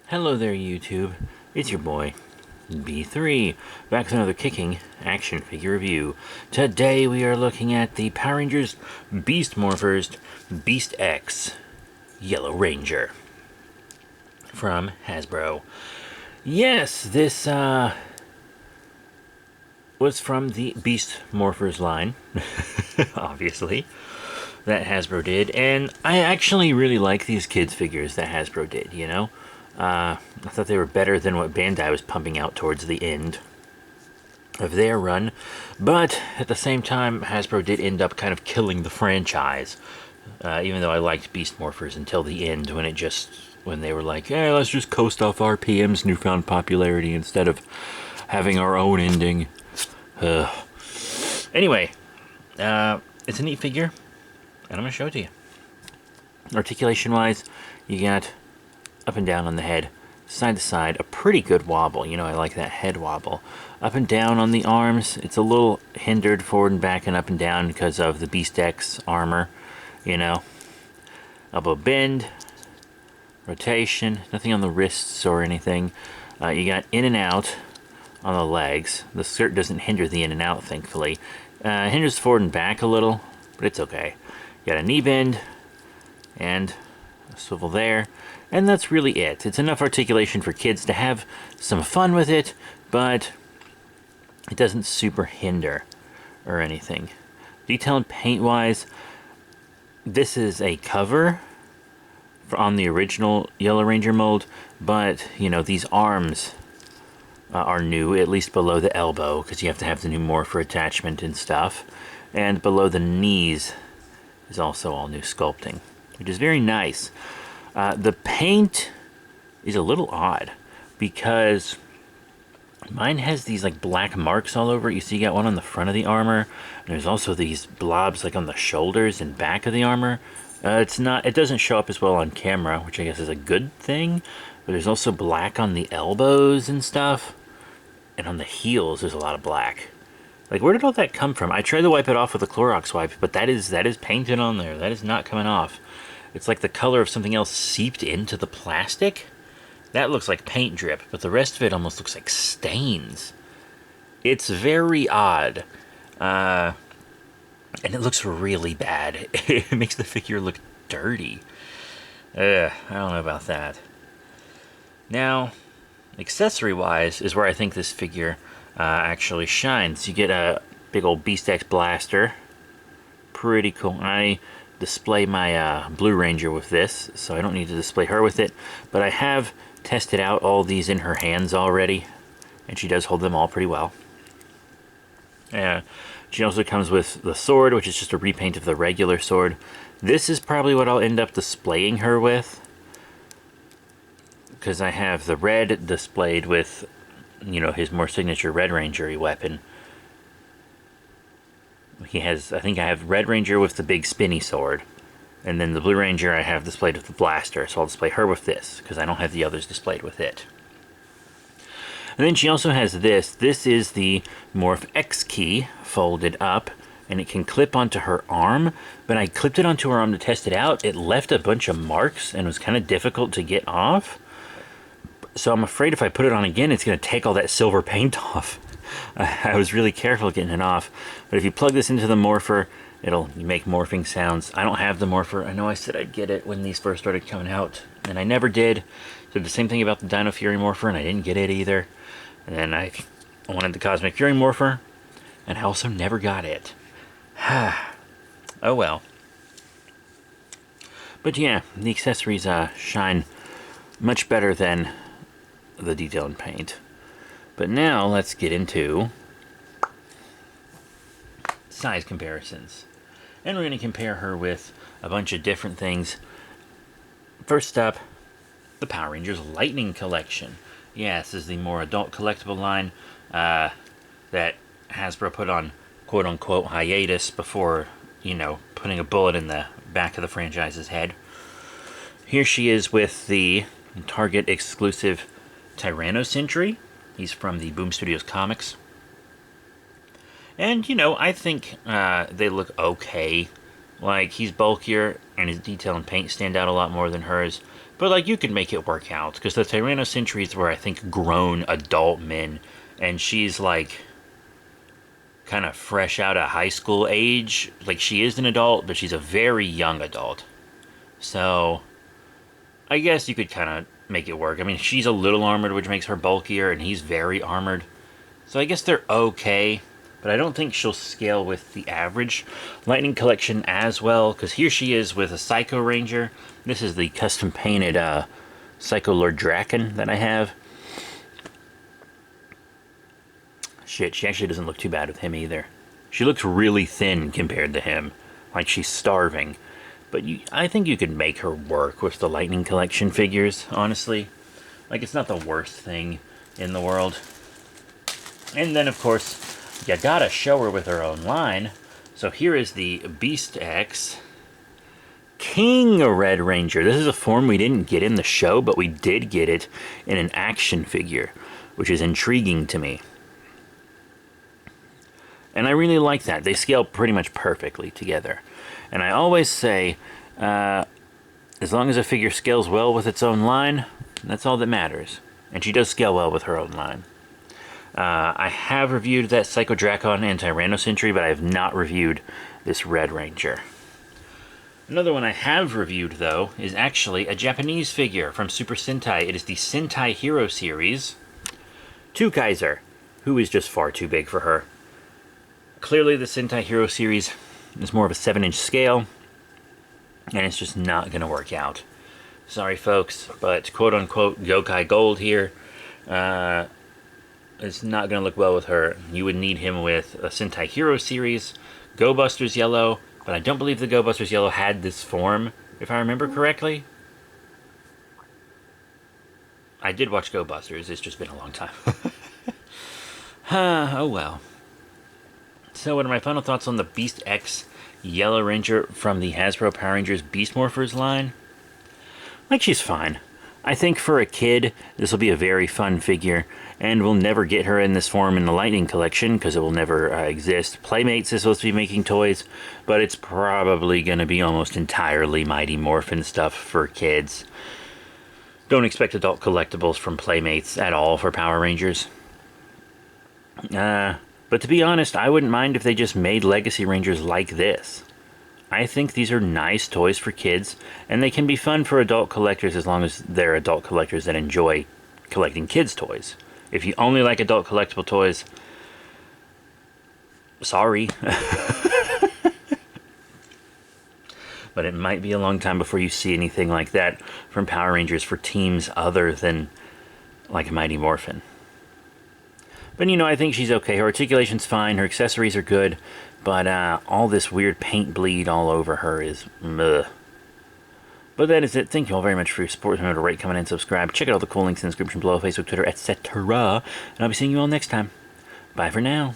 Hello there, YouTube. It's your boy, B3, back with another kicking action figure review. Today we are looking at the Power Rangers Beast Morphers Beast X Yellow Ranger from Hasbro. Yes, this was from the Beast Morphers line, obviously, that Hasbro did. And I actually really like these kids' figures that Hasbro did, you know? I thought they were better than what Bandai was pumping out towards the end of their run. But at the same time, Hasbro did end up kind of killing the franchise. Even though I liked Beast Morphers until the end, when they were like, hey, let's just coast off r.p.m's newfound popularity instead of having our own ending. Anyway, it's a neat figure, and I'm going to show it to you. Articulation-wise, you got up and down on the head, side to side, a pretty good wobble. You know, I like that head wobble. Up and down on the arms, it's a little hindered forward and back and up and down because of the Beast X armor, you know. Elbow bend, rotation, nothing on the wrists or anything. You got in and out on the legs. The skirt doesn't hinder the in and out, thankfully. Hinders forward and back a little, but it's okay. You got a knee bend and a swivel there. And that's really it. It's enough articulation for kids to have some fun with it, but it doesn't super hinder or anything. Detail and paint-wise, this is a cover on the original Yellow Ranger mold, but, you know, these arms are new, at least below the elbow, because you have to have the new Morpher attachment and stuff. And below the knees is also all new sculpting, which is very nice. The paint is a little odd because mine has these like black marks all over it. You see, you got one on the front of the armor, and there's also these blobs like on the shoulders and back of the armor. It doesn't show up as well on camera, which I guess is a good thing, but there's also black on the elbows and stuff, and on the heels there's a lot of black. Like, where did all that come from? I tried to wipe it off with a Clorox wipe, but that is painted on there. That is not coming off. It's like the color of something else seeped into the plastic. That looks like paint drip, but the rest of it almost looks like stains. It's very odd. And it looks really bad. It makes the figure look dirty. I don't know about that. Now, accessory-wise is where I think this figure actually shines. You get a big old Beast X blaster. Pretty cool. I display my Blue Ranger with this, so I don't need to display her with it, but I have tested out all these in her hands already, and she does hold them all pretty well. She also comes with the sword, which is just a repaint of the regular sword. This is probably what I'll end up displaying her with, because I have the red displayed with, you know, his more signature Red Ranger-y weapon. I think I have Red Ranger with the big spinny sword, and then the Blue Ranger I have displayed with the blaster, so I'll display her with this, because I don't have the others displayed with it. And then she also has this. This is the Morph X key folded up, and it can clip onto her arm, but I clipped it onto her arm to test it out. It left a bunch of marks and was kind of difficult to get off. So I'm afraid if I put it on again, it's going to take all that silver paint off. I was really careful getting it off. But if you plug this into the Morpher, it'll make morphing sounds. I don't have the Morpher. I know I said I'd get it when these first started coming out, and I never did. Said the same thing about the Dino Fury Morpher, and I didn't get it either. And then I wanted the Cosmic Fury Morpher, and I also never got it. Oh well. But yeah, the accessories shine much better than the detail and paint. But now let's get into size comparisons. And we're going to compare her with a bunch of different things. First up, the Power Rangers Lightning Collection. Yeah, this is the more adult collectible line that Hasbro put on quote-unquote hiatus before, you know, putting a bullet in the back of the franchise's head. Here she is with the Target exclusive Tyranno Sentry. He's from the Boom Studios comics. And, you know, I think they look okay. Like, he's bulkier, and his detail and paint stand out a lot more than hers. But, like, you could make it work out, because the Tyrannocenturies were, I think, grown adult men, and she's, like, kind of fresh out of high school age. Like, she is an adult, but she's a very young adult. So, I guess you could kind of make it work. I mean, she's a little armored, which makes her bulkier, and he's very armored. So I guess they're okay, but I don't think she'll scale with the average Lightning Collection as well, because here she is with a Psycho Ranger. This is the custom painted Psycho Lord Draken that I have. Shit, she actually doesn't look too bad with him either. She looks really thin compared to him, like she's starving. But I think you could make her work with the Lightning Collection figures, honestly. Like, it's not the worst thing in the world. And then, of course, you gotta show her with her own line. So here is the Beast X King Red Ranger. This is a form we didn't get in the show, but we did get it in an action figure, which is intriguing to me. And I really like that. They scale pretty much perfectly together. And I always say, as long as a figure scales well with its own line, that's all that matters. And she does scale well with her own line. I have reviewed that Psycho Dracon and Tyrannocentury, but I have not reviewed this Red Ranger. Another one I have reviewed, though, is actually a Japanese figure from Super Sentai. It is the Sentai Hero series. 2 Kaiser, who is just far too big for her. Clearly, the Sentai Hero series is more of a 7-inch scale, and it's just not going to work out. Sorry, folks, but quote-unquote Yokai Gold here, it's not going to look well with her. You would need him with a Sentai Hero series, Go Busters Yellow, but I don't believe the Go Busters Yellow had this form, if I remember correctly. I did watch Go Busters, it's just been a long time. Oh well. So what are my final thoughts on the Beast X Yellow Ranger from the Hasbro Power Rangers Beast Morphers line? Like, she's fine. I think for a kid, this will be a very fun figure, and we'll never get her in this form in the Lightning Collection, because it will never exist. Playmates is supposed to be making toys, but it's probably going to be almost entirely Mighty Morphin stuff for kids. Don't expect adult collectibles from Playmates at all for Power Rangers. But to be honest, I wouldn't mind if they just made Legacy Rangers like this. I think these are nice toys for kids, and they can be fun for adult collectors as long as they're adult collectors that enjoy collecting kids' toys. If you only like adult collectible toys, sorry. But it might be a long time before you see anything like that from Power Rangers for teams other than like Mighty Morphin. But, you know, I think she's okay. Her articulation's fine. Her accessories are good. But all this weird paint bleed all over her is meh. But that is it. Thank you all very much for your support. Remember to rate, comment, and subscribe. Check out all the cool links in the description below. Facebook, Twitter, etc. And I'll be seeing you all next time. Bye for now.